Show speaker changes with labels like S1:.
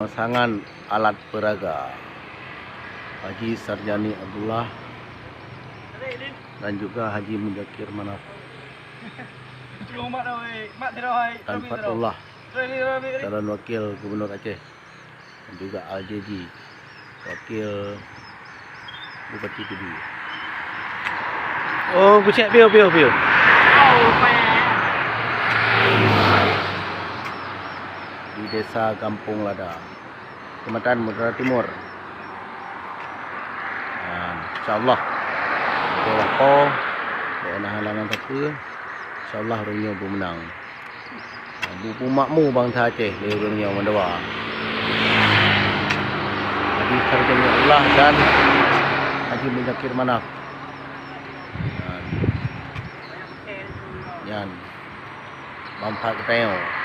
S1: Pasangan alat peraga Haji Sarjani Abdullah dan juga Haji Mudakir Manaf dan Fatullah calon wakil Gubernur Aceh dan juga Al-JG wakil Bupati Kediri. Oh, bucek piu. Di Desa Kampung Lada, Kecamatan Merdeka Timur. InsyaAllah kita wakil daerah halangan kata, InsyaAllah orangnya bermenang. Buku makmu bangsa Aceh dari orangnya mendawa. Haji Sarjani Allah dan Haji Mudakir Manaf. Yan Bampak Keteo.